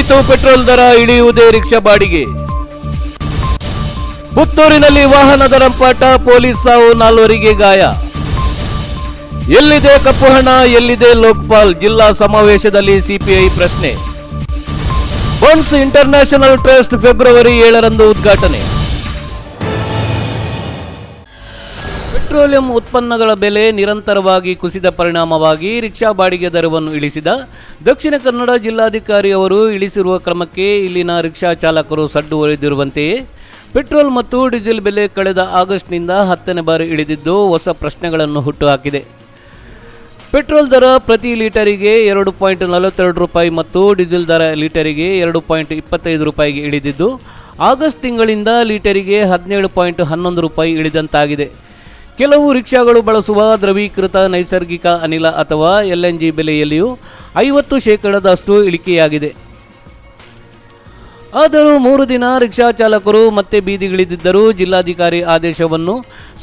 ಏರಿತು petrol ದರ, ಇಳಿಯುವುದೇ rickshaw ಬಾಡಿಗೆ. ಪುತ್ತೂರಿನಲ್ಲಿ ವಾಹನದ ರಂಪಾಟ, ಪೊಲೀಸ್ ಸಾವು, 4 ಗಾಯ. ಎಲ್ಲಿದೆ ಕಪ್ಪು ಹಣ, ಎಲ್ಲಿದೆ ಲೋಕಪಾಲ್? ಜಿಲ್ಲಾ ಸಮಾವೇಶದಲ್ಲಿ ಸಿಪಿಐ ಪ್ರಶ್ನೆ. ಬನ್ಸ್ ಇಂಟರ್ನ್ಯಾಷನಲ್ ಟ್ರಸ್ಟ್ ಫೆಬ್ರವರಿ 7ರಂದು ಉದ್ಘಾಟನೆ. ಪೆಟ್ರೋಲಿಯಂ ಉತ್ಪನ್ನಗಳ ಬೆಲೆ ನಿರಂತರವಾಗಿ ಕುಸಿದ ಪರಿಣಾಮವಾಗಿ ರಿಕ್ಷಾ ಬಾಡಿಗೆ ದರವನ್ನು ಇಳಿಸಿದ ದಕ್ಷಿಣ ಕನ್ನಡ ಜಿಲ್ಲಾಧಿಕಾರಿ ಅವರು ಇಳಿಸಿರುವ ಕ್ರಮಕ್ಕೆ ಇಲ್ಲಿನ ರಿಕ್ಷಾ ಚಾಲಕರು ಸಡ್ಡು ಹೊಡೆದಿರುವಂತೆಯೇ ಪೆಟ್ರೋಲ್ ಮತ್ತು ಡೀಸೆಲ್ ಬೆಲೆ ಕಳೆದ ಆಗಸ್ಟ್ನಿಂದ 10ನೇ ಬಾರಿ ಇಳಿದಿದ್ದು ಹೊಸ ಪ್ರಶ್ನೆಗಳನ್ನು ಹುಟ್ಟುಹಾಕಿದೆ. ಪೆಟ್ರೋಲ್ ದರ ಪ್ರತಿ ಲೀಟರಿಗೆ 2.42 ರೂಪಾಯಿ ಮತ್ತು ಡೀಸೆಲ್ ದರ ಲೀಟರಿಗೆ 2.25 ರೂಪಾಯಿಗೆ ಇಳಿದಿದ್ದು ಆಗಸ್ಟ್ ತಿಂಗಳಿಂದ ಲೀಟರಿಗೆ 17.11 ರೂಪಾಯಿ ಇಳಿದಂತಾಗಿದೆ. ಕೆಲವು ರಿಕ್ಷಾಗಳು ಬಳಸುವ ದ್ರವೀಕೃತ ನೈಸರ್ಗಿಕ ಅನಿಲ ಅಥವಾ LNG ಬೆಲೆಯಲ್ಲಿಯೂ 50% ಇಳಿಕೆಯಾಗಿದೆ. ಆದರೂ 3 ದಿನ ರಿಕ್ಷಾ ಚಾಲಕರು ಮತ್ತೆ ಬೀದಿಗಿಳಿದಿದ್ದರೂ ಜಿಲ್ಲಾಧಿಕಾರಿ ಆದೇಶವನ್ನು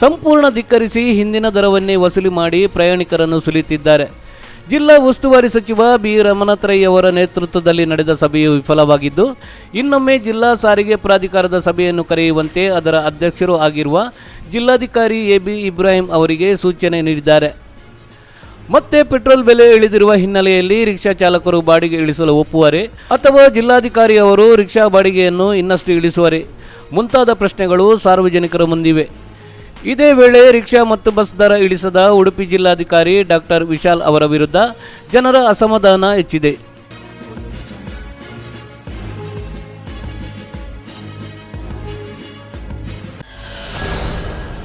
ಸಂಪೂರ್ಣ ಧಿಕ್ಕರಿಸಿ ಹಿಂದಿನ ದರವನ್ನೇ ವಸೂಲಿ ಮಾಡಿ ಪ್ರಯಾಣಿಕರನ್ನು ಸುಲಿತಿದ್ದಾರೆ. ಜಿಲ್ಲಾ ಉಸ್ತುವಾರಿ ಸಚಿವ ಬಿ ರಮಣತ್ರೈ ಅವರ ನೇತೃತ್ವದಲ್ಲಿ ನಡೆದ ಸಭೆಯು ವಿಫಲವಾಗಿದ್ದು, ಇನ್ನೊಮ್ಮೆ ಜಿಲ್ಲಾ ಸಾರಿಗೆ ಪ್ರಾಧಿಕಾರದ ಸಭೆಯನ್ನು ಕರೆಯುವಂತೆ ಅದರ ಅಧ್ಯಕ್ಷರು ಆಗಿರುವ ಜಿಲ್ಲಾಧಿಕಾರಿ AB ಇಬ್ರಾಹಿಂ ಅವರಿಗೆ ಸೂಚನೆ ನೀಡಿದ್ದಾರೆ. ಮತ್ತೆ ಪೆಟ್ರೋಲ್ ಬೆಲೆ ಇಳಿದಿರುವ ಹಿನ್ನೆಲೆಯಲ್ಲಿ ರಿಕ್ಷಾ ಚಾಲಕರು ಬಾಡಿಗೆ ಇಳಿಸಲು ಒಪ್ಪುವರೇ ಅಥವಾ ಜಿಲ್ಲಾಧಿಕಾರಿ ಅವರು ರಿಕ್ಷಾ ಬಾಡಿಗೆಯನ್ನು ಇನ್ನಷ್ಟು ಇಳಿಸುವರೇ ಮುಂತಾದ ಪ್ರಶ್ನೆಗಳು ಸಾರ್ವಜನಿಕರ ಮುಂದಿವೆ. ಇದೇ ವೇಳೆ ರಿಕ್ಷಾ ಮತ್ತು ಬಸ್ ದರ ಇಳಿಸದ ಉಡುಪಿ ಜಿಲ್ಲಾಧಿಕಾರಿ ಡಾಕ್ಟರ್ ವಿಶಾಲ್ ಅವರ ವಿರುದ್ಧ ಜನರ ಅಸಮಾಧಾನ ಹೆಚ್ಚಿದೆ.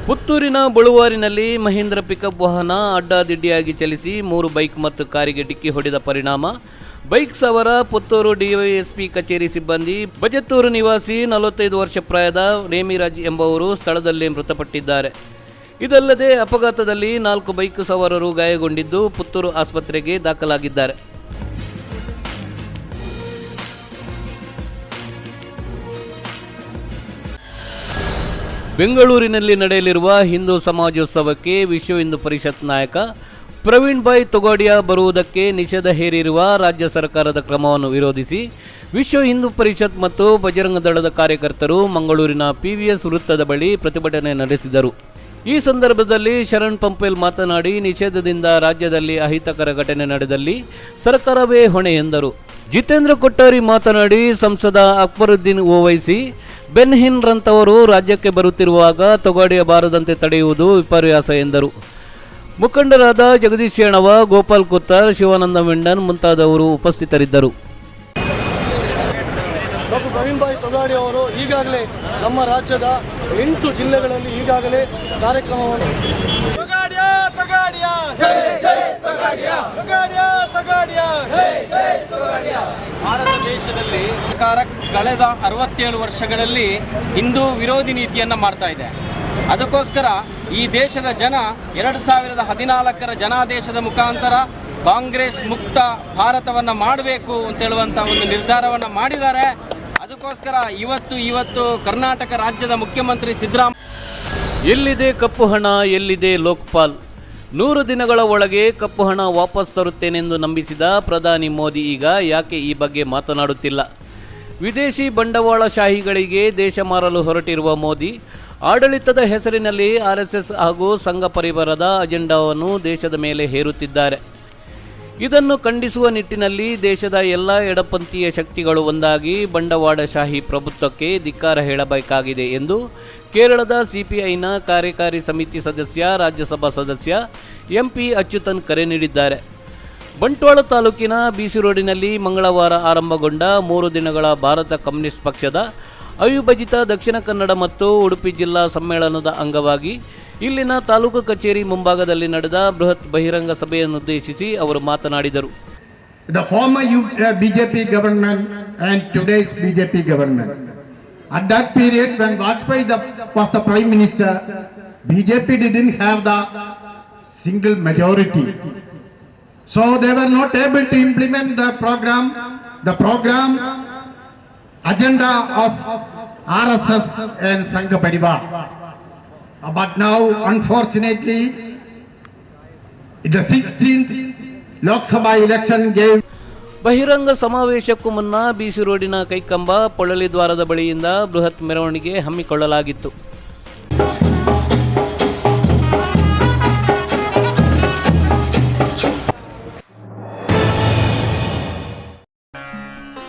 ಪುತ್ತೂರಿನ ಬಳುವಾರಿನಲ್ಲಿ ಮಹೀಂದ್ರ ಪಿಕಪ್ ವಾಹನ ಅಡ್ಡಾದಿಡ್ಡಿಯಾಗಿ ಚಲಿಸಿ 3 ಬೈಕ್ ಮತ್ತು ಕಾರಿಗೆ ಡಿಕ್ಕಿ ಹೊಡೆದ ಪರಿಣಾಮ ಬೈಕ್ ಸವಾರ ಪುತ್ತೂರು ಡಿವೈಎಸ್ಪಿ ಕಚೇರಿ ಸಿಬ್ಬಂದಿ ಬಜತ್ತೂರು ನಿವಾಸಿ 45 ವರ್ಷ ಪ್ರಾಯದ ನೇಮಿರಾಜ್ ಎಂಬುವರು ಸ್ಥಳದಲ್ಲೇ ಮೃತಪಟ್ಟಿದ್ದಾರೆ. ಇದಲ್ಲದೆ ಅಪಘಾತದಲ್ಲಿ 4 ಬೈಕ್ ಸವಾರರು ಗಾಯಗೊಂಡಿದ್ದು ಪುತ್ತೂರು ಆಸ್ಪತ್ರೆಗೆ ದಾಖಲಾಗಿದ್ದಾರೆ. ಬೆಂಗಳೂರಿನಲ್ಲಿ ನಡೆಯಲಿರುವ ಹಿಂದೂ ಸಮಾಜೋತ್ಸವಕ್ಕೆ ವಿಶ್ವ ಹಿಂದೂ ಪರಿಷತ್ ನಾಯಕ ಪ್ರವೀಣ್ ಭಾಯ್ ತೊಗಾಡಿಯಾ ಬರುವುದಕ್ಕೆ ನಿಷೇಧ ಹೇರಿರುವ ರಾಜ್ಯ ಸರ್ಕಾರದ ಕ್ರಮವನ್ನು ವಿರೋಧಿಸಿ ವಿಶ್ವ ಹಿಂದೂ ಪರಿಷತ್ ಮತ್ತು ಬಜರಂಗ ದಳದ ಕಾರ್ಯಕರ್ತರು ಮಂಗಳೂರಿನ PVS ವೃತ್ತದ ಬಳಿ ಪ್ರತಿಭಟನೆ ನಡೆಸಿದರು. ಈ ಸಂದರ್ಭದಲ್ಲಿ ಶರಣ್ ಪಂಪೇಲ್ ಮಾತನಾಡಿ, ನಿಷೇಧದಿಂದ ರಾಜ್ಯದಲ್ಲಿ ಅಹಿತಕರ ಘಟನೆ ನಡೆದಲ್ಲಿ ಸರ್ಕಾರವೇ ಹೊಣೆ ಎಂದರು. ಜಿತೇಂದ್ರ ಕೊಟ್ಟಾರಿ ಮಾತನಾಡಿ, ಸಂಸದ ಅಕ್ಬರುದ್ದೀನ್ ಓವೈಸಿ ಬೆನ್ಹಿನ್ ರಂತವರು ರಾಜ್ಯಕ್ಕೆ ಬರುತ್ತಿರುವಾಗ ತೊಗಾಡಿಯಾ ಬಾರದಂತೆ ತಡೆಯುವುದು ವಿಪರ್ಯಾಸ ಎಂದರು. ಮುಖಂಡರಾದ ಜಗದೀಶ್ ಶೇಣವ, ಗೋಪಾಲ್ ಕುತ್ತರ್, ಶಿವಾನಂದ ಮೆಂಡನ್ ಮುಂತಾದವರು ಉಪಸ್ಥಿತರಿದ್ದರು. ಡಾಕ್ಟರ್ ಪ್ರವೀಣ್ ಭಾಯ್ ತೊಗಾಡಿಯಾ ಅವರು ಈಗಾಗಲೇ ನಮ್ಮ ರಾಜ್ಯದ 8 ಜಿಲ್ಲೆಗಳಲ್ಲಿ ಈಗಾಗಲೇ ಕಾರ್ಯಕ್ರಮವನ್ನು ಭಾರತ ದೇಶದಲ್ಲಿ ಸರ್ಕಾರ ಕಳೆದ 67 ವರ್ಷಗಳಲ್ಲಿ ಹಿಂದೂ ವಿರೋಧಿ ನೀತಿಯನ್ನು ಮಾಡ್ತಾ ಇದೆ. ಅದಕ್ಕೋಸ್ಕರ ಈ ದೇಶದ ಜನ 2014ರ ಜನಾದೇಶದ ಮುಖಾಂತರ ಕಾಂಗ್ರೆಸ್ ಮುಕ್ತ ಭಾರತವನ್ನು ಮಾಡಬೇಕು ಅಂತೇಳುವಂಥ ಒಂದು ನಿರ್ಧಾರವನ್ನು ಮಾಡಿದ್ದಾರೆ. ಅದಕ್ಕೋಸ್ಕರ ಇವತ್ತು ಕರ್ನಾಟಕ ರಾಜ್ಯದ ಮುಖ್ಯಮಂತ್ರಿ ಸಿದ್ದರಾಮಯ್ಯ ಎಲ್ಲಿದೆ ಕಪ್ಪು ಹಣ, ಎಲ್ಲಿದೆ ಲೋಕಪಾಲ್? 100 ದಿನಗಳ ಒಳಗೆ ಕಪ್ಪು ಹಣ ವಾಪಸ್ ತರುತ್ತೇನೆಂದು ನಂಬಿಸಿದ ಪ್ರಧಾನಿ ಮೋದಿ ಈಗ ಯಾಕೆ ಈ ಬಗ್ಗೆ ಮಾತನಾಡುತ್ತಿಲ್ಲ? ವಿದೇಶಿ ಬಂಡವಾಳಶಾಹಿಗಳಿಗೆ ದೇಶ ಮಾರಲು ಹೊರಟಿರುವ ಮೋದಿ ಆಡಳಿತದ ಹೆಸರಿನಲ್ಲಿ RSS ಹಾಗೂ ಸಂಘ ಪರಿವಾರದ ಅಜೆಂಡಾವನ್ನು ದೇಶದ ಮೇಲೆ ಹೇರುತ್ತಿದ್ದಾರೆ. ಇದನ್ನು ಖಂಡಿಸುವ ನಿಟ್ಟಿನಲ್ಲಿ ದೇಶದ ಎಲ್ಲ ಎಡಪಂಥೀಯ ಶಕ್ತಿಗಳು ಒಂದಾಗಿ ಬಂಡವಾಳಶಾಹಿ ಪ್ರಭುತ್ವಕ್ಕೆ ಧಿಕ್ಕಾರ ಹೇಳಬೇಕಾಗಿದೆ ಎಂದು ಕೇರಳದ CPIನ ಕಾರ್ಯಕಾರಿ ಸಮಿತಿ ಸದಸ್ಯ, ರಾಜ್ಯಸಭಾ ಸದಸ್ಯ MP ಅಚ್ಯುತನ್ ಕರೆ ನೀಡಿದ್ದಾರೆ. ಬಂಟ್ವಾಳ ತಾಲೂಕಿನ BC ರೋಡಿನಲ್ಲಿ ಮಂಗಳವಾರ ಆರಂಭಗೊಂಡ 3 ದಿನಗಳ ಭಾರತ ಕಮ್ಯುನಿಸ್ಟ್ ಪಕ್ಷದ ಅವಿಭಜಿತ ದಕ್ಷಿಣ ಕನ್ನಡ ಮತ್ತು ಉಡುಪಿ ಜಿಲ್ಲಾ ಸಮ್ಮೇಳನದ ಅಂಗವಾಗಿ ಇಲ್ಲಿನ ತಾಲೂಕು ಕಚೇರಿ ಮುಂಭಾಗದಲ್ಲಿ ನಡೆದ ಬೃಹತ್ ಬಹಿರಂಗ ಸಭೆಯನ್ನುದ್ದೇಶಿಸಿ ಅವರು ಮಾತನಾಡಿದರು. The former BJP government and today's BJP government. At that period when Vajpayee was the Prime Minister, BJP didn't have the single majority. So they were not able to implement the program agenda of RSS and Sangha Parivar. But now, unfortunately, the 16th Lok Sabha election gave ಬಹಿರಂಗ ಸಮಾವೇಶಕ್ಕೂ ಮುನ್ನ ಬಿಸಿ ರೋಡಿನ ಕೈಕಂಬ ಪೊಳಲಿ ದ್ವಾರದ ಬಳಿಯಿಂದ ಬೃಹತ್ ಮೆರವಣಿಗೆ ಹಮ್ಮಿಕೊಳ್ಳಲಾಗಿತ್ತು.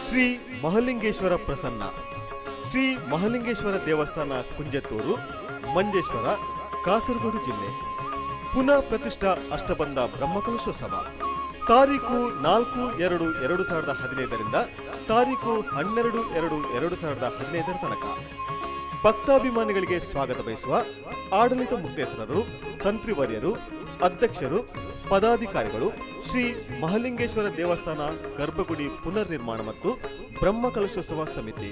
ಶ್ರೀ ಮಹಲಿಂಗೇಶ್ವರ ಪ್ರಸನ್ನ. ಶ್ರೀ ಮಹಲಿಂಗೇಶ್ವರ ದೇವಸ್ಥಾನ ಕುಂಜತ್ತೂರು, ಮಂಜೇಶ್ವರ, ಕಾಸರಗೋಡು ಜಿಲ್ಲೆ. ಪುನಃ ಪ್ರತಿಷ್ಠಾ ಅಷ್ಟಬಂಧ ಬ್ರಹ್ಮಕಲಶೋತ್ಸವ ತಾರೀಕು 4/2/2015 ತಾರೀಕು 12/2/2015 ತನಕ. ಭಕ್ತಾಭಿಮಾನಿಗಳಿಗೆ ಸ್ವಾಗತ ಬಯಸುವ ಆಡಳಿತ ಮುಕ್ತೇಸರರು, ತಂತ್ರಿವರ್ಯರು, ಅಧ್ಯಕ್ಷರು, ಪದಾಧಿಕಾರಿಗಳು, ಶ್ರೀ ಮಹಲಿಂಗೇಶ್ವರ ದೇವಸ್ಥಾನ ಗರ್ಭಗುಡಿ ಪುನರ್ನಿರ್ಮಾಣ ಮತ್ತು ಬ್ರಹ್ಮಕಲಶೋತ್ಸವ ಸಮಿತಿ.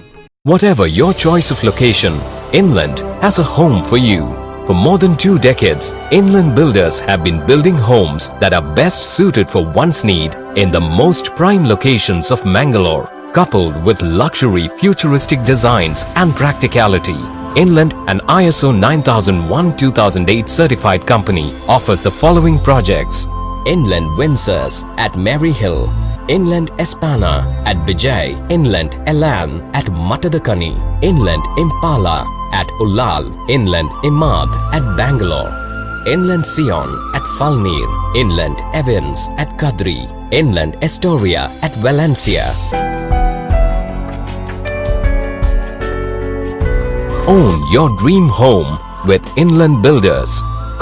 Whatever your choice of location, Inland has a home for you. For more than 2 decades, Inland Builders have been building homes that are best suited for one's need in the most prime locations of Mangalore. Coupled with luxury, futuristic designs and practicality, Inland, an ISO 9001-2008 certified company, offers the following projects: Inland Windsors at Mary Hill, Inland Espana at Bijay, Inland Elan at Matadakani, Inland Impala at Ullal, Inland Imad at Bangalore, Inland Sion at Falmir, Inland Evans at Kadri, Inland Astoria at Valencia. Own your dream home with Inland Builders.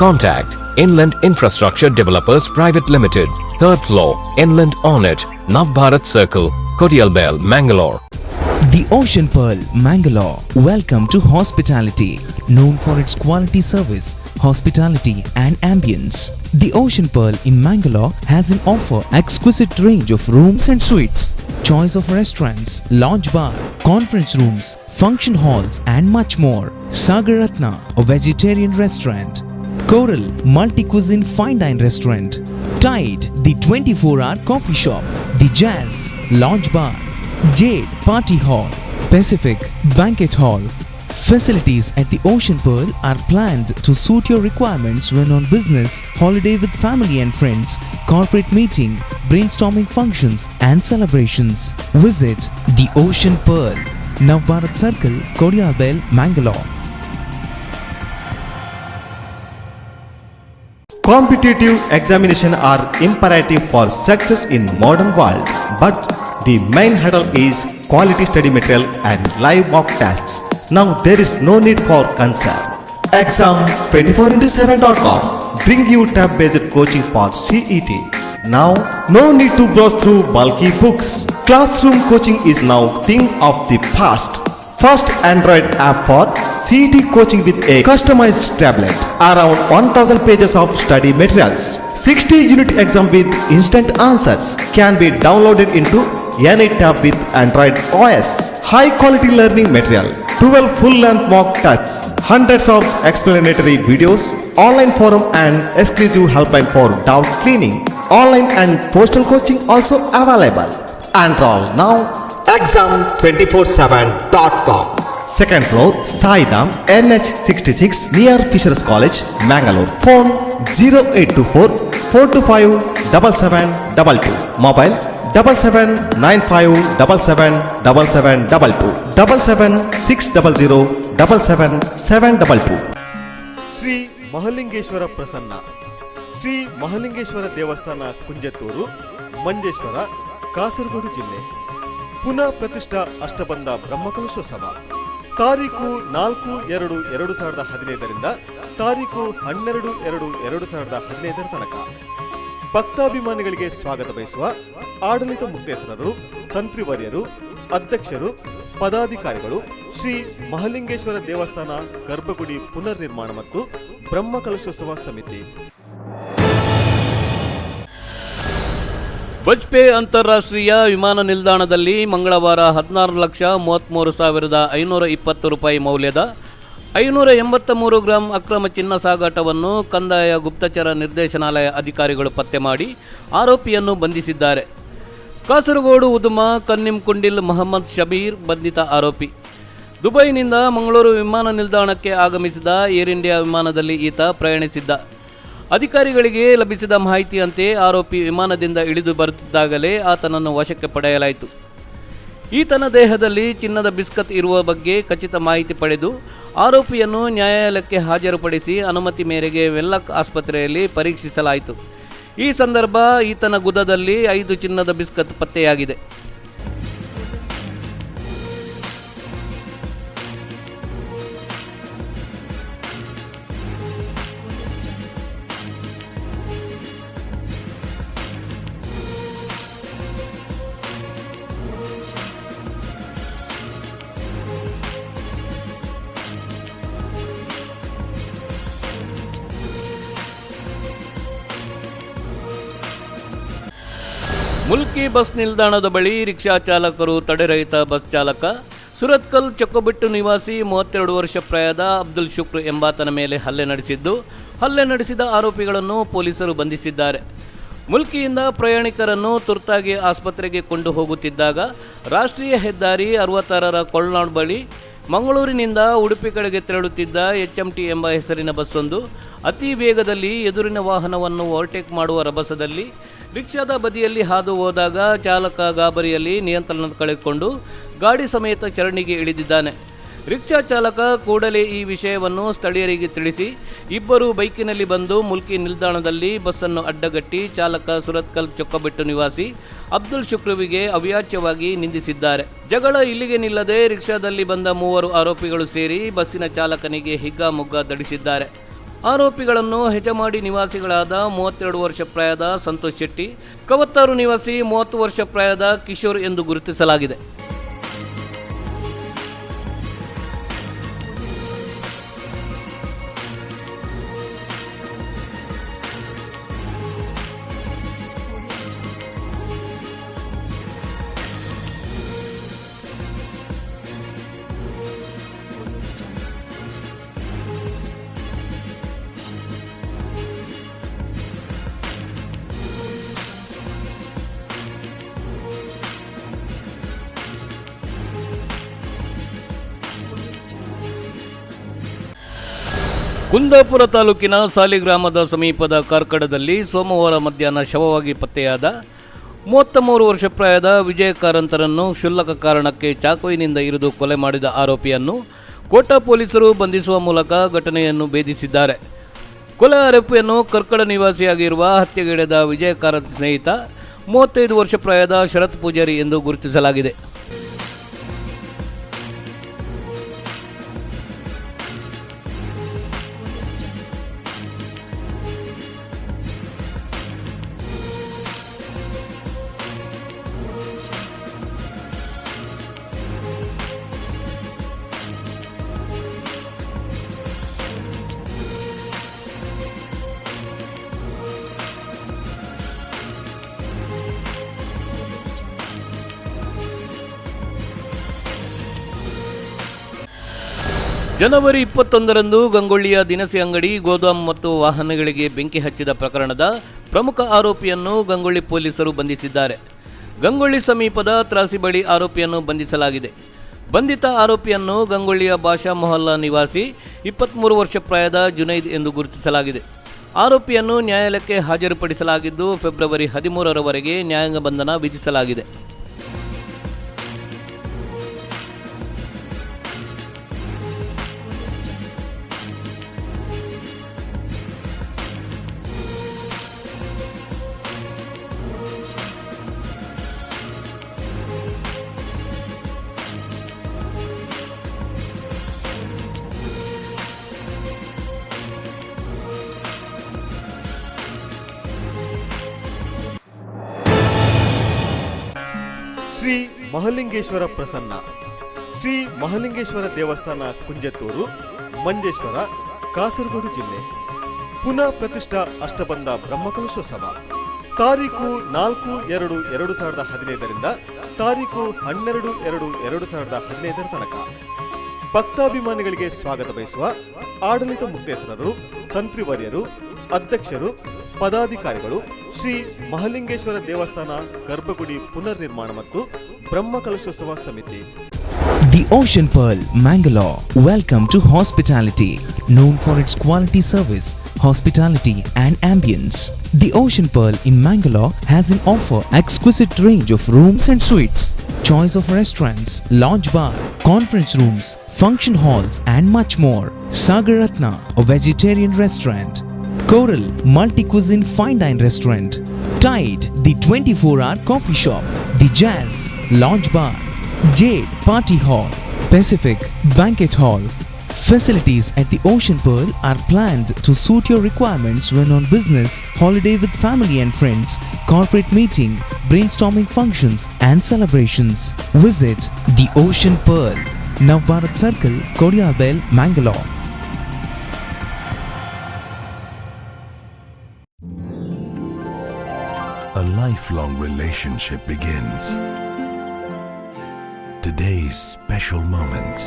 Contact Inland Infrastructure Developers Private Limited, 3rd floor, Inland Ornate, Navbharat Circle, Kodialbel, Mangalore. The Ocean Pearl, Mangalore. Welcome to hospitality, known for its quality service, hospitality and ambience. The Ocean Pearl in Mangalore has an offer exquisite range of rooms and suites, choice of restaurants, lounge bar, conference rooms, function halls and much more. Sagaratna, a vegetarian restaurant. Coral, multi-cuisine fine dine restaurant. Tide, the 24-hour coffee shop. The Jazz, lounge bar. Jade, party hall. Pacific, banquet hall. Facilities at the Ocean Pearl are planned to suit your requirements when on business, holiday with family and friends, corporate meeting, brainstorming functions and celebrations. Visit the Ocean Pearl, Navbharat Circle, Kodialbel, Mangalore. Competitive examination are imperative for success in modern world, but the main hurdle is quality study material and live mock tests. Now there is no need for concern. Exam24x7.com bring you tab-based coaching for CET. Now no need to browse through bulky books. Classroom coaching is now thing of the past. First Android app for CET coaching with a customized tablet. Around 1000 pages of study materials. 60 unit exam with instant answers can be downloaded into any tab with Android OS. High quality learning material. 12 full-length mock tests. Hundreds of explanatory videos. Online forum and exclusive helpline for doubt clearing. Online and postal coaching also available. Enroll now. Exam247.com. Second floor, Saidam, NH66 near Fisher's College, Mangalore. Phone 0824 425 7722. Mobile 7795777722 77600 77722. Shri Mahalingeshwara Prasanna. Shri Mahalingeshwara ದೇವಸ್ಥಾನ ಕುಂಜತ್ತೂರು, ಮಂಜೇಶ್ವರ, ಕಾಸರಗೋಡು ಜಿಲ್ಲೆ. ಪುನಃ ಪ್ರತಿಷ್ಠಾ ಅಷ್ಟಬಂಧ ಬ್ರಹ್ಮಕಲಶೋತ್ಸವ ತಾರೀಕು 4/2/2015 ತಾರೀಕು 12/2/2015 ತನಕ. ಭಕ್ತಾಭಿಮಾನಿಗಳಿಗೆ ಸ್ವಾಗತ ಬಯಸುವ ಆಡಳಿತ ಮುಕ್ತೇಸರರು, ತಂತ್ರಿವರ್ಯರು, ಅಧ್ಯಕ್ಷರು, ಪದಾಧಿಕಾರಿಗಳು, ಶ್ರೀ ಮಹಲಿಂಗೇಶ್ವರ ದೇವಸ್ಥಾನ ಗರ್ಭಗುಡಿ ಪುನರ್ನಿರ್ಮಾಣ ಮತ್ತು ಬ್ರಹ್ಮಕಲಶೋತ್ಸವ ಸಮಿತಿ. ಬಜ್ಪೆ ಅಂತಾರಾಷ್ಟ್ರೀಯ ವಿಮಾನ ನಿಲ್ದಾಣದಲ್ಲಿ ಮಂಗಳವಾರ 16,33,520 ರೂಪಾಯಿ ಮೌಲ್ಯದ 583 ಗ್ರಾಂ ಅಕ್ರಮ ಚಿನ್ನ ಸಾಗಾಟವನ್ನು ಕಂದಾಯ ಗುಪ್ತಚರ ನಿರ್ದೇಶನಾಲಯ ಅಧಿಕಾರಿಗಳು ಪತ್ತೆ ಮಾಡಿ ಆರೋಪಿಯನ್ನು ಬಂಧಿಸಿದ್ದಾರೆ. ಕಾಸರಗೋಡು ಉದುಮ ಕನ್ನಿಂ ಕುಂಡಿಲ್ ಮೊಹಮ್ಮದ್ ಶಬೀರ್ ಬಂಧಿತ ಆರೋಪಿ. ದುಬೈನಿಂದ ಮಂಗಳೂರು ವಿಮಾನ ನಿಲ್ದಾಣಕ್ಕೆ ಆಗಮಿಸಿದ ಏರ್ ಇಂಡಿಯಾ ವಿಮಾನದಲ್ಲಿ ಈತ ಪ್ರಯಾಣಿಸಿದ್ದ. ಅಧಿಕಾರಿಗಳಿಗೆ ಲಭಿಸಿದ ಮಾಹಿತಿಯಂತೆ ಆರೋಪಿ ವಿಮಾನದಿಂದ ಇಳಿದು ಬರುತ್ತಿದ್ದಾಗಲೇ ಆತನನ್ನು ವಶಕ್ಕೆ ಪಡೆಯಲಾಯಿತು. ಈತನ ದೇಹದಲ್ಲಿ ಚಿನ್ನದ ಬಿಸ್ಕತ್ ಇರುವ ಬಗ್ಗೆ ಖಚಿತ ಮಾಹಿತಿ ಪಡೆದು ಆರೋಪಿಯನ್ನು ನ್ಯಾಯಾಲಯಕ್ಕೆ ಹಾಜರುಪಡಿಸಿ ಅನುಮತಿ ಮೇರೆಗೆ ವೆಲ್ಲಕ್ ಆಸ್ಪತ್ರೆಯಲ್ಲಿ ಪರೀಕ್ಷಿಸಲಾಯಿತು. ಈ ಸಂದರ್ಭ ಈತನ ಗುದದಲ್ಲಿ 5 ಚಿನ್ನದ ಬಿಸ್ಕತ್ ಪತ್ತೆಯಾಗಿದೆ. ಮುಲ್ಕಿ ಬಸ್ ನಿಲ್ದಾಣದ ಬಳಿ ರಿಕ್ಷಾ ಚಾಲಕರು ತಡೆರಹಿತ ಬಸ್ ಚಾಲಕ ಸುರತ್ಕಲ್ ಚೊಕ್ಕಬಿಟ್ಟು ನಿವಾಸಿ 32 ವರ್ಷ ಪ್ರಾಯದ ಅಬ್ದುಲ್ ಶುಕ್ರ್ ಎಂಬಾತನ ಮೇಲೆ ಹಲ್ಲೆ ನಡೆಸಿದ ಆರೋಪಿಗಳನ್ನು ಪೊಲೀಸರು ಬಂಧಿಸಿದ್ದಾರೆ. ಮುಲ್ಕಿಯಿಂದ ಪ್ರಯಾಣಿಕರನ್ನು ತುರ್ತಾಗಿ ಆಸ್ಪತ್ರೆಗೆ ಕೊಂಡು ಹೋಗುತ್ತಿದ್ದಾಗ ರಾಷ್ಟ್ರೀಯ ಹೆದ್ದಾರಿ 66ರ ಕೊಳ್ನಾಡ್ ಬಳಿ ಮಂಗಳೂರಿನಿಂದ ಉಡುಪಿ ಕಡೆಗೆ ತೆರಳುತ್ತಿದ್ದ HMT ಎಂಬ ಹೆಸರಿನ ಬಸ್ಸೊಂದು ಅತಿ ವೇಗದಲ್ಲಿ ಎದುರಿನ ವಾಹನವನ್ನು ಓವರ್ಟೇಕ್ ಮಾಡುವ ರಭಸದಲ್ಲಿ ರಿಕ್ಷಾದ ಬದಿಯಲ್ಲಿ ಹಾದು ಹೋದಾಗ ಚಾಲಕ ಗಾಬರಿಯಲ್ಲಿ ನಿಯಂತ್ರಣ ಕಳೆದುಕೊಂಡು ಗಾಡಿ ಸಮೇತ ಚರಣಿಗೆ ಇಳಿದಿದ್ದಾನೆ. ರಿಕ್ಷಾ ಚಾಲಕ ಕೂಡಲೇ ಈ ವಿಷಯವನ್ನು ಸ್ಥಳೀಯರಿಗೆ ತಿಳಿಸಿ ಇಬ್ಬರು ಬೈಕಿನಲ್ಲಿ ಬಂದು ಮುಲ್ಕಿ ನಿಲ್ದಾಣದಲ್ಲಿ ಬಸ್ಸನ್ನು ಅಡ್ಡಗಟ್ಟಿ ಚಾಲಕ ಸುರತ್ಕಲ್ ಚೊಕ್ಕಬಿಟ್ಟು ನಿವಾಸಿ ಅಬ್ದುಲ್ ಶುಕ್ರವಿಗೆ ಅವ್ಯಾಚ್ಯವಾಗಿ ನಿಂದಿಸಿದ್ದಾರೆ. ಜಗಳ ಇಲ್ಲಿಗೆ ನಿಲ್ಲದೆ ರಿಕ್ಷಾದಲ್ಲಿ ಬಂದ 3 ಆರೋಪಿಗಳು ಸೇರಿ ಬಸ್ಸಿನ ಚಾಲಕನಿಗೆ ಹಿಗ್ಗಾಮುಗ್ಗಾ ಧಡಿಸಿದ್ದಾರೆ. ಆರೋಪಿಗಳನ್ನು ಹೆಜಮಾಡಿ ನಿವಾಸಿಗಳಾದ 32 ವರ್ಷ ಪ್ರಾಯದ ಸಂತೋಷ್ ಶೆಟ್ಟಿ, ಕವತ್ತಾರು ನಿವಾಸಿ 30 ವರ್ಷ ಪ್ರಾಯದ ಕಿಶೋರ್ ಎಂದು ಗುರುತಿಸಲಾಗಿದೆ. ಕುಂದಾಪುರ ತಾಲೂಕಿನ ಸಾಲಿಗ್ರಾಮದ ಸಮೀಪದ ಕಾರ್ಕಳದಲ್ಲಿ ಸೋಮವಾರ ಮಧ್ಯಾಹ್ನ ಶವವಾಗಿ ಪತ್ತೆಯಾದ 33 ವರ್ಷ ಪ್ರಾಯದ ವಿಜಯ ಕಾರಂತರನ್ನು ಕ್ಷುಲ್ಲಕ ಕಾರಣಕ್ಕೆ ಚಾಕುವಿನಿಂದ ಇರಿದು ಕೊಲೆ ಮಾಡಿದ ಆರೋಪಿಯನ್ನು ಕೋಟಾ ಪೊಲೀಸರು ಬಂಧಿಸುವ ಮೂಲಕ ಘಟನೆಯನ್ನು ಭೇದಿಸಿದ್ದಾರೆ. ಕೊಲೆ ಆರೋಪಿಯನ್ನು ಕಾರ್ಕಳ ನಿವಾಸಿಯಾಗಿರುವ ಹತ್ಯೆಗೀಡಾದ ವಿಜಯ ಕಾರಂತ್ ಸ್ನೇಹಿತ 35 ವರ್ಷ ಪ್ರಾಯದ ಶರತ್ ಪೂಜಾರಿ ಎಂದು ಗುರುತಿಸಲಾಗಿದೆ. ಜನವರಿ 21ರಂದು ಗಂಗೊಳ್ಳಿಯ ದಿನಸಿ ಅಂಗಡಿ, ಗೋದಾಮು ಮತ್ತು ವಾಹನಗಳಿಗೆ ಬೆಂಕಿ ಹಚ್ಚಿದ ಪ್ರಕರಣದ ಪ್ರಮುಖ ಆರೋಪಿಯನ್ನು ಗಂಗೊಳ್ಳಿ ಪೊಲೀಸರು ಬಂಧಿಸಿದ್ದಾರೆ. ಗಂಗೊಳ್ಳಿ ಸಮೀಪದ ತ್ರಾಸಿ ಬಳಿ ಆರೋಪಿಯನ್ನು ಬಂಧಿಸಲಾಗಿದೆ. ಬಂಧಿತ ಆರೋಪಿಯನ್ನು ಗಂಗೊಳ್ಳಿಯ ಬಾಷಾ ಮೊಹಲ್ಲಾ ನಿವಾಸಿ 23 ವರ್ಷ ಪ್ರಾಯದ ಜುನೈದ್ ಎಂದು ಗುರುತಿಸಲಾಗಿದೆ. ಆರೋಪಿಯನ್ನು ನ್ಯಾಯಾಲಯಕ್ಕೆ ಹಾಜರುಪಡಿಸಲಾಗಿದ್ದು ಫೆಬ್ರವರಿ 13ರವರೆಗೆ ನ್ಯಾಯಾಂಗ ಬಂಧನ ವಿಧಿಸಲಾಗಿದೆ. ಶ್ರೀ ಮಹಲಿಂಗೇಶ್ವರ ಪ್ರಸನ್ನ. ಶ್ರೀ ಮಹಲಿಂಗೇಶ್ವರ ದೇವಸ್ಥಾನ ಕುಂಜತ್ತೂರು, ಮಂಜೇಶ್ವರ, ಕಾಸರಗೋಡು ಜಿಲ್ಲೆ. ಪುನಃ ಪ್ರತಿಷ್ಠಾ ಅಷ್ಟಬಂಧ ಬ್ರಹ್ಮಕಲಶೋತ್ಸವ ತಾರೀಕು 4/2/2015ರಿಂದ ತಾರೀಕು 12/2/2015 ತನಕ. ಭಕ್ತಾಭಿಮಾನಿಗಳಿಗೆ ಸ್ವಾಗತ ಬಯಸುವ ಆಡಳಿತ ಮುಖ್ಯಸ್ಥರು, ತಂತ್ರಿವರ್ಯರು, ಅಧ್ಯಕ್ಷರು, ಪದಾಧಿಕಾರಿಗಳು, ಶ್ರೀ ಮಹಲಿಂಗೇಶ್ವರ ದೇವಸ್ಥಾನ ಗರ್ಭಗುಡಿ ಪುನರ್ನಿರ್ಮಾಣ ಮತ್ತು ಬ್ರಹ್ಮಕಲಶೋತ್ಸವ ಸಮಿತಿ. The Ocean Pearl, Mangalore. Welcome to hospitality, known for its quality service, hospitality and ambience. The Ocean Pearl in Mangalore has an offer exquisite range of rooms and suites, choice of restaurants, lounge bar, conference rooms, function halls and much more. Sagar Ratna, a vegetarian restaurant. Coral, multi-cuisine fine dine restaurant. Tide, the 24-hour coffee shop. The Jazz, lounge bar. Jade, party hall. Pacific, banquet hall. Facilities at the Ocean Pearl are planned to suit your requirements when on business, holiday with family and friends, corporate meeting, brainstorming functions and celebrations. Visit the Ocean Pearl, Navbharat Circle, Kodiarbel, Mangalore. A lifelong relationship begins. Today's special moments.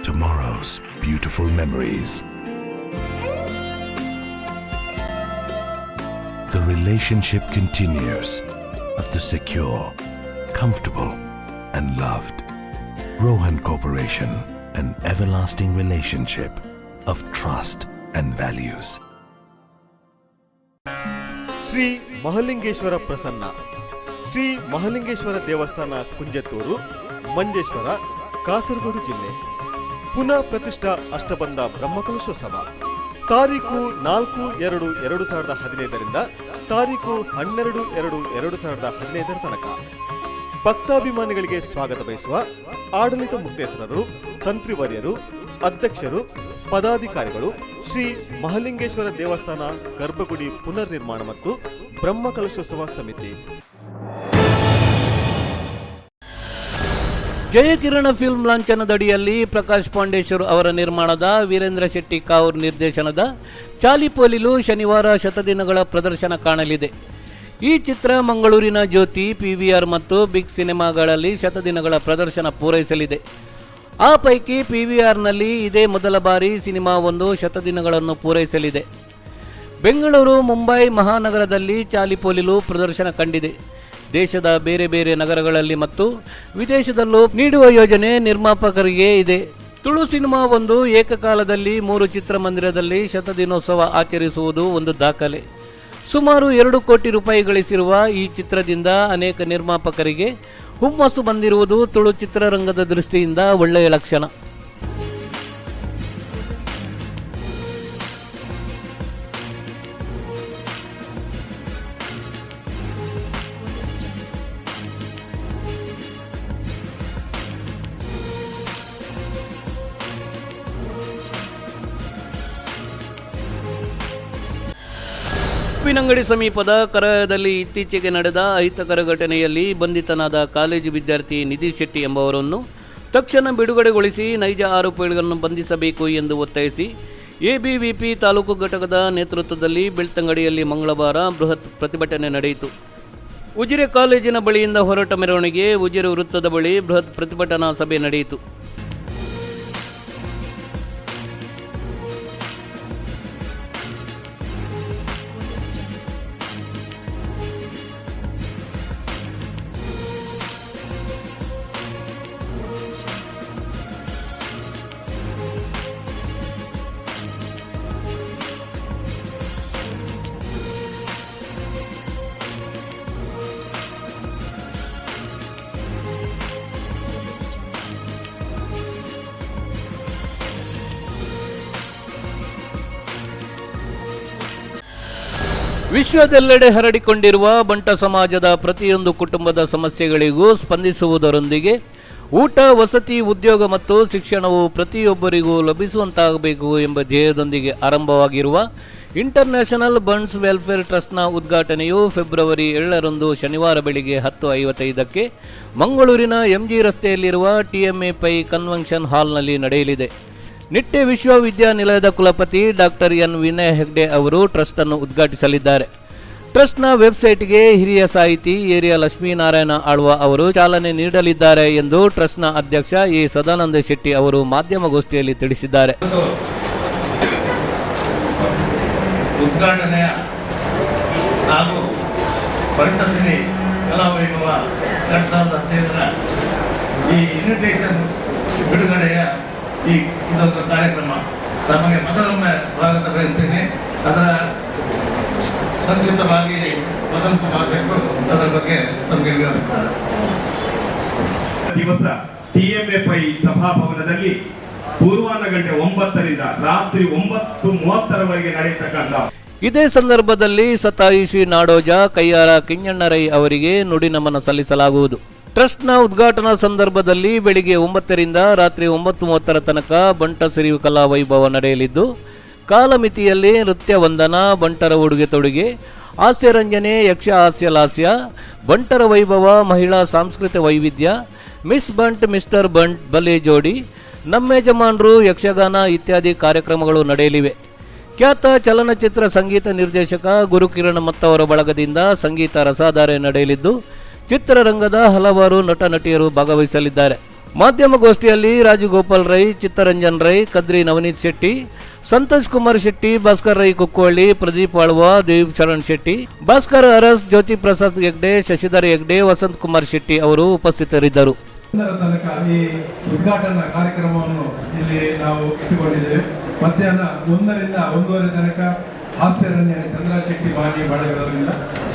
Tomorrow's beautiful memories. The relationship continues of the secure, comfortable and loved. Rohan Corporation, an everlasting relationship of trust and values. Shri Mahalingeshwara Prasanna. Shri Mahalingeshwara ದೇವಸ್ಥಾನ ಕುಂಜತ್ತೂರು, ಮಂಜೇಶ್ವರ, ಕಾಸರಗೋಡು ಜಿಲ್ಲೆ. ಪುನಃ ಪ್ರತಿಷ್ಠಾ ಅಷ್ಟಬಂಧ ಬ್ರಹ್ಮಕಲಶೋತ್ಸವ ತಾರೀಕು 4/2/2015 ತಾರೀಕು 12/2/2015 ತನಕ. ಭಕ್ತಾಭಿಮಾನಿಗಳಿಗೆ ಸ್ವಾಗತ ಬಯಸುವ ಆಡಳಿತ ಮುಕ್ತೇಶ್ವರರು, ತಂತ್ರಿವರ್ಯರು, ಅಧ್ಯಕ್ಷರು, ಪದಾಧಿಕಾರಿಗಳು, ಶ್ರೀ ಮಹಲಿಂಗೇಶ್ವರ ದೇವಸ್ಥಾನ ಗರ್ಭಗುಡಿ ಪುನರ್ ನಿರ್ಮಾಣ ಮತ್ತು ಬ್ರಹ್ಮಕಲಶೋತ್ಸವ ಸಮಿತಿ. ಜಯಕಿರಣ ಫಿಲ್ಮ್ ಲಾಂಛನದಡಿಯಲ್ಲಿ ಪ್ರಕಾಶ್ ಪಾಂಡೇಶ್ವರ್ ಅವರ ನಿರ್ಮಾಣದ ವೀರೇಂದ್ರ ಶೆಟ್ಟಿ ಕಾವೂರ್ ನಿರ್ದೇಶನದ ಚಾಲಿಪೋಲಿಲು ಶನಿವಾರ ಶತದಿನಗಳ ಪ್ರದರ್ಶನ ಕಾಣಲಿದೆ. ಈ ಚಿತ್ರ ಮಂಗಳೂರಿನ ಜ್ಯೋತಿ, PVR ಮತ್ತು ಬಿಗ್ ಸಿನಿಮಾಗಳಲ್ಲಿ ಶತದಿನಗಳ ಪ್ರದರ್ಶನ ಪೂರೈಸಲಿದೆ. ಆ ಪೈಕಿ PVRನಲ್ಲಿ ಇದೇ ಮೊದಲ ಬಾರಿ ಸಿನಿಮಾವೊಂದು ಶತದಿನಗಳನ್ನು ಪೂರೈಸಲಿದೆ. ಬೆಂಗಳೂರು, ಮುಂಬೈ ಮಹಾನಗರದಲ್ಲಿ ಚಾಲಿಪೋಲಿಲು ಪ್ರದರ್ಶನ ಕಂಡಿದೆ. ದೇಶದ ಬೇರೆ ಬೇರೆ ನಗರಗಳಲ್ಲಿ ಮತ್ತು ವಿದೇಶದಲ್ಲೂ ನೀಡುವ ಯೋಜನೆ ನಿರ್ಮಾಪಕರಿಗೆ ಇದೆ. ತುಳು ಸಿನಿಮಾ ಒಂದು ಏಕಕಾಲದಲ್ಲಿ 3 ಚಿತ್ರಮಂದಿರದಲ್ಲಿ ಶತದಿನೋತ್ಸವ ಆಚರಿಸುವುದು ಒಂದು ದಾಖಲೆ. ಸುಮಾರು 2 ಕೋಟಿ ರೂಪಾಯಿ ಗಳಿಸಿರುವ ಈ ಚಿತ್ರದಿಂದ ಅನೇಕ ನಿರ್ಮಾಪಕರಿಗೆ ಹುಮ್ಮಸ್ಸು ಬಂದಿರುವುದು ತುಳು ಚಿತ್ರರಂಗದ ದೃಷ್ಟಿಯಿಂದ ಒಳ್ಳೆಯ ಲಕ್ಷಣ. ಉಪ್ಪಿನಂಗಡಿ ಸಮೀಪದ ಕರಯದಲ್ಲಿ ಇತ್ತೀಚೆಗೆ ನಡೆದ ಅಹಿತಕರ ಘಟನೆಯಲ್ಲಿ ಬಂಧಿತನಾದ ಕಾಲೇಜು ವಿದ್ಯಾರ್ಥಿ ನಿಧಿ ಶೆಟ್ಟಿ ಎಂಬವರನ್ನು ತಕ್ಷಣ ಬಿಡುಗಡೆಗೊಳಿಸಿ ನೈಜ ಆರೋಪಿಗಳನ್ನು ಬಂಧಿಸಬೇಕು ಎಂದು ಒತ್ತಾಯಿಸಿ ABVP ತಾಲೂಕು ಘಟಕದ ನೇತೃತ್ವದಲ್ಲಿ ಬೆಳ್ತಂಗಡಿಯಲ್ಲಿ ಮಂಗಳವಾರ ಬೃಹತ್ ಪ್ರತಿಭಟನೆ ನಡೆಯಿತು. ಉಜಿರೆ ಕಾಲೇಜಿನ ಬಳಿಯಿಂದ ಹೊರಟ ಮೆರವಣಿಗೆ ಉಜಿರೆ ವೃತ್ತದ ಬಳಿ ಬೃಹತ್ ಪ್ರತಿಭಟನಾ ಸಭೆ ನಡೆಯಿತು. ವಿಶ್ವದೆಲ್ಲೆಡೆ ಹರಡಿಕೊಂಡಿರುವ ಬಂಟ ಸಮಾಜದ ಪ್ರತಿಯೊಂದು ಕುಟುಂಬದ ಸಮಸ್ಯೆಗಳಿಗೂ ಸ್ಪಂದಿಸುವುದರೊಂದಿಗೆ ಊಟ, ವಸತಿ, ಉದ್ಯೋಗ ಮತ್ತು ಶಿಕ್ಷಣವು ಪ್ರತಿಯೊಬ್ಬರಿಗೂ ಲಭಿಸುವಂತಾಗಬೇಕು ಎಂಬ ಧ್ಯೇಯದೊಂದಿಗೆ ಆರಂಭವಾಗಿರುವ ಇಂಟರ್ನ್ಯಾಷನಲ್ ಬಂಟ್ಸ್ ವೆಲ್ಫೇರ್ ಟ್ರಸ್ಟ್ನ ಉದ್ಘಾಟನೆಯು ಫೆಬ್ರವರಿ 7ರಂದು ಶನಿವಾರ ಬೆಳಿಗ್ಗೆ 10:55ಕ್ಕೆ ಮಂಗಳೂರಿನ MG ರಸ್ತೆಯಲ್ಲಿರುವ TMA ಪೈ ಕನ್ವೆನ್ಷನ್ ಹಾಲ್ನಲ್ಲಿ ನಡೆಯಲಿದೆ. ನಿಟ್ಟೆ ವಿಶ್ವವಿದ್ಯಾನಿಲಯದ ಕುಲಪತಿ ಡಾಕ್ಟರ್ N. ವಿನಯ್ ಹೆಗ್ಡೆ ಅವರು ಟ್ರಸ್ಟ್ ಅನ್ನು ಉದ್ಘಾಟಿಸಲಿದ್ದಾರೆ. ಟ್ರಸ್ಟ್ನ ವೆಬ್ಸೈಟ್ಗೆ ಹಿರಿಯ ಸಾಹಿತಿ ಏರಿಯಾ ಲಕ್ಷ್ಮೀನಾರಾಯಣ ಆಳ್ವ ಅವರು ಚಾಲನೆ ನೀಡಲಿದ್ದಾರೆ ಎಂದು ಟ್ರಸ್ಟ್ನ ಅಧ್ಯಕ್ಷ ಎ. ಸದಾನಂದ ಶೆಟ್ಟಿ ಅವರು ಮಾಧ್ಯಮಗೋಷ್ಠಿಯಲ್ಲಿ ತಿಳಿಸಿದ್ದಾರೆ. ಉದ್ಘಾಟನೆಯ ಹಾಗೂ ಬಂಟಸಿರಿ ಕಲಾವೈಭವ 2015 ಈ ಇನ್ವಿಟೇಷನ್ ಬಿಡುಗಡೆಯ ಇದೊಂದು ಕಾರ್ಯಕ್ರಮ ತಮಗೆ ಮೊದಲೊಮ್ಮೆ ಸ್ವಾಗತ ಬಯಸ್ತೇನೆ. ಅದರ ಸಂಕ್ಷಿಪ್ತವಾಗಿ ವಸಂತ್ ಕುಮಾರ್ ಶೆಟ್ರು ಅದರ ಬಗ್ಗೆ ತಮಗೆ ವಿವರಿಸ್ತಾರೆ. ದಿವಸ TMFI ಸಭಾಭವನದಲ್ಲಿ ಪೂರ್ವಾಹ್ನ ಗಂಟೆ 9ರಿಂದ ರಾತ್ರಿ 9:30 ನಡೆಯತಕ್ಕಂಥ ಇದೇ ಸಂದರ್ಭದಲ್ಲಿ ಸತಾಯಿಷಿ ನಾಡೋಜ ಕಯ್ಯಾರ ಕಿಂಜಣ್ಣರೈ ಅವರಿಗೆ ನುಡಿ ನಮನ ಸಲ್ಲಿಸಲಾಗುವುದು. ಟ್ರಸ್ಟ್ನ ಉದ್ಘಾಟನಾ ಸಂದರ್ಭದಲ್ಲಿ ಬೆಳಿಗ್ಗೆ 9ರಿಂದ ರಾತ್ರಿ 9:30 ತನಕ ಬಂಟ ಸಿರಿವು ಕಲಾ ವೈಭವ ನಡೆಯಲಿದ್ದು, ಕಾಲಮಿತಿಯಲ್ಲಿ ನೃತ್ಯ ವಂದನ, ಬಂಟರ ಉಡುಗೆ ತೊಡುಗೆ, ಹಾಸ್ಯರಂಜನೆ, ಯಕ್ಷ ಹಾಸ್ಯ ಲಾಸ್ಯ, ಬಂಟರ ವೈಭವ, ಮಹಿಳಾ ಸಾಂಸ್ಕೃತಿಕ ವೈವಿಧ್ಯ, ಮಿಸ್ ಬಂಟ್, ಮಿಸ್ಟರ್ ಬಂಟ್, ಬಲೆ ಜೋಡಿ, ನಮ್ಮೆಜಮಾನರು, ಯಕ್ಷಗಾನ ಇತ್ಯಾದಿ ಕಾರ್ಯಕ್ರಮಗಳು ನಡೆಯಲಿವೆ. ಖ್ಯಾತ ಚಲನಚಿತ್ರ ಸಂಗೀತ ನಿರ್ದೇಶಕ ಗುರುಕಿರಣ್ ಮತ್ತವರ ಬಳಗದಿಂದ ಸಂಗೀತ ರಸಾಧಾರೆ ನಡೆಯಲಿದ್ದು, ಚಿತ್ರರಂಗದ ಹಲವಾರು ನಟ ನಟಿಯರು ಭಾಗವಹಿಸಲಿದ್ದಾರೆ. ಮಾಧ್ಯಮಗೋಷ್ಠಿಯಲ್ಲಿ ರಾಜಗೋಪಾಲ್ ರೈ, ಚಿತ್ತರಂಜನ್ ರೈ, ಕದ್ರಿ ನವನೀತ್ ಶೆಟ್ಟಿ, ಸಂತೋಷ್ ಕುಮಾರ್ ಶೆಟ್ಟಿ, ಭಾಸ್ಕರ್ ರೈ ಕುಕ್ಕೋಳ್ಳಿ, ಪ್ರದೀಪ್ ಆಳ್ವ, ದೇವ್ ಶರಣ್ ಶೆಟ್ಟಿ, ಭಾಸ್ಕರ್ ಅರಸ್, ಜ್ಯೋತಿ ಪ್ರಸಾದ್ ಹೆಗ್ಡೆ, ಶಶಿಧರ್ ಹೆಗ್ಡೆ, ವಸಂತ್ ಕುಮಾರ್ ಶೆಟ್ಟಿ ಅವರು ಉಪಸ್ಥಿತರಿದ್ದರು. ತನಕ ಈ ಉದ್ಘಾಟನಾ ಕಾರ್ಯಕ್ರಮವನ್ನು ಇಲ್ಲಿ ನಾವು ಇಟ್ಟುಕೊಂಡಿದ್ದೇವೆ. ಮಧ್ಯಾಹ್ನ 1ರಿಂದ 1:30 ತನಕ ಹಾಸ್ಯರಂಜನೆ ಚಂದ್ರ ಶೆಟ್ಟಿ ಬಾಣಿ ಬಳಗದವರಿಂದ,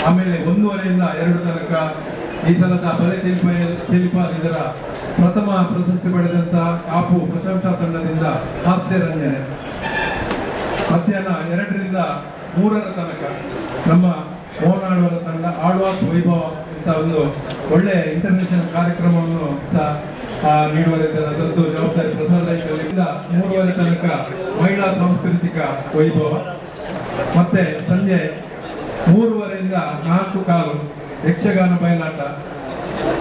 ಆಮೇಲೆ 1:30ರಿಂದ 2 ತನಕ ಈ ಸಲದ ಬಲೆ ತೆಲಿಪಾಲ್ ಇದರ ಪ್ರಥಮ ಪ್ರಶಸ್ತಿ ಪಡೆದಂತಹ ಕಾಪು ಪ್ರಶಂಸಾ ತಂಡದಿಂದ ಹಾಸ್ಯರಂಜನೆ. ಮಧ್ಯಾಹ್ನ 2ರಿಂದ 3 ತನಕ ನಮ್ಮ ಮೋಹನಾಡುವರ ತಂಡ ಆಳ್ವಾಸ್ ವೈಭವ ಅಂತ ಒಂದು ಒಳ್ಳೆಯ ಇಂಟರ್ನ್ಯಾಷನಲ್ ಕಾರ್ಯಕ್ರಮವನ್ನು ಸಹ ನೀಡುವರಿದ್ದಾರೆ. ಅದರದ್ದು ಜವಾಬ್ದಾರಿ ಪ್ರಸಾದ್ ರೈತರಿಂದ 3:30 ತನಕ ಮಹಿಳಾ ಸಾಂಸ್ಕೃತಿಕ ವೈಭವ. ಮತ್ತೆ ಸಂಜೆ 3:15ರಿಂದ 4:15 ಯಕ್ಷಗಾನ ಬಯಲಾಟ.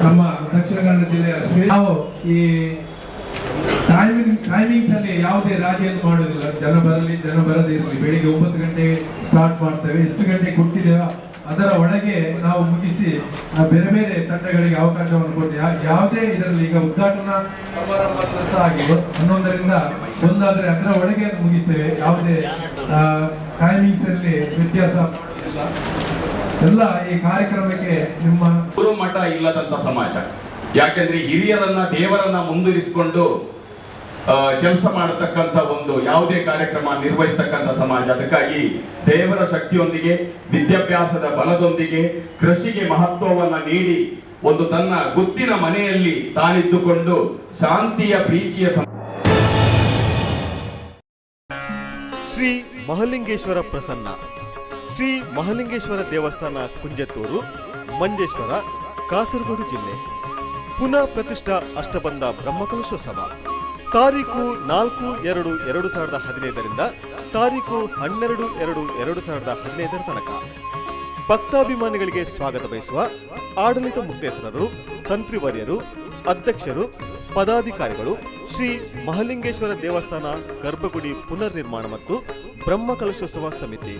ನಮ್ಮ ದಕ್ಷಿಣ ಕನ್ನಡ ಜಿಲ್ಲೆಯ ನಾವು ಈ ಟೈಮಿಂಗ್ಸ್ ಅಲ್ಲಿ ಯಾವುದೇ ರಾಜಿಯನ್ನು ಮಾಡುವುದಿಲ್ಲ. ಜನ ಬರಲಿ ಜನ ಬರದೇ ಇರಲಿ, ಬೆಳಿಗ್ಗೆ 9 ಗಂಟೆಗೆ ಸ್ಟಾರ್ಟ್ ಮಾಡ್ತೇವೆ. ಎಷ್ಟು ಗಂಟೆಗೆ ಕೊಟ್ಟಿದ್ದೇವೆ ಅದರ ಒಳಗೆ ನಾವು ಮುಗಿಸಿ ಬೇರೆ ಬೇರೆ ತಂಡಗಳಿಗೆ ಅವಕಾಶವನ್ನು ಕೊಡ್ತೇವೆ. ಯಾವುದೇ ಇದರಲ್ಲಿ ಈಗ ಉದ್ಘಾಟನಾ ಸಮಾರಂಭ ಸಹ ಆಗಿ 11ರಿಂದ 1 ಆದರೆ ಅದರ ಒಳಗೆ ಮುಗಿಸ್ತೇವೆ. ಯಾವುದೇ ಟೈಮಿಂಗ್ಸ್ ಅಲ್ಲಿ ವ್ಯತ್ಯಾಸ ಎಲ್ಲ ಈ ಕಾರ್ಯಕ್ರಮಕ್ಕೆ ನಿಮ್ಮ ಗುರುಮಠ ಇಲ್ಲದಂತ ಸಮಾಜ. ಯಾಕೆಂದ್ರೆ ಹಿರಿಯರನ್ನ ದೇವರನ್ನ ಮುಂದಿರಿಸಿಕೊಂಡು ಕೆಲಸ ಮಾಡತಕ್ಕಂಥ ಒಂದು ಯಾವುದೇ ಕಾರ್ಯಕ್ರಮ ನಿರ್ವಹಿಸತಕ್ಕಂಥ ಸಮಾಜ. ಅದಕ್ಕಾಗಿ ದೇವರ ಶಕ್ತಿಯೊಂದಿಗೆ, ವಿದ್ಯಾಭ್ಯಾಸದ ಬಲದೊಂದಿಗೆ, ಕೃಷಿಗೆ ಮಹತ್ವವನ್ನ ನೀಡಿ ಒಂದು ತನ್ನ ಗುತ್ತಿನ ಮನೆಯಲ್ಲಿ ತಾನಿದ್ದುಕೊಂಡು ಶಾಂತಿಯ ಪ್ರೀತಿಯ ಶ್ರೀ ಮಹಲಿಂಗೇಶ್ವರ ಪ್ರಸನ್ನ. ಶ್ರೀ ಮಹಲಿಂಗೇಶ್ವರ ದೇವಸ್ಥಾನ ಕುಂಜತ್ತೂರು, ಮಂಜೇಶ್ವರ, ಕಾಸರಗೋಡು ಜಿಲ್ಲೆ. ಪುನಃ ಪ್ರತಿಷ್ಠಾ ಅಷ್ಟಬಂಧ ಬ್ರಹ್ಮಕಲಶೋತ್ಸವ ತಾರೀಕು 4/2/2015ರಿಂದ ತಾರೀಕು 12/2/2015 ತನಕ. ಭಕ್ತಾಭಿಮಾನಿಗಳಿಗೆ ಸ್ವಾಗತ ಬಯಸುವ ಆಡಳಿತ ಮುಕ್ತೇಸರರು, ತಂತ್ರಿವರ್ಯರು, ಅಧ್ಯಕ್ಷರು, ಪದಾಧಿಕಾರಿಗಳು, ಶ್ರೀ ಮಹಲಿಂಗೇಶ್ವರ ದೇವಸ್ಥಾನ ಗರ್ಭಗುಡಿ ಪುನರ್ ನಿರ್ಮಾಣ ಮತ್ತು ಬ್ರಹ್ಮಕಲಶೋತ್ಸವ ಸಮಿತಿ.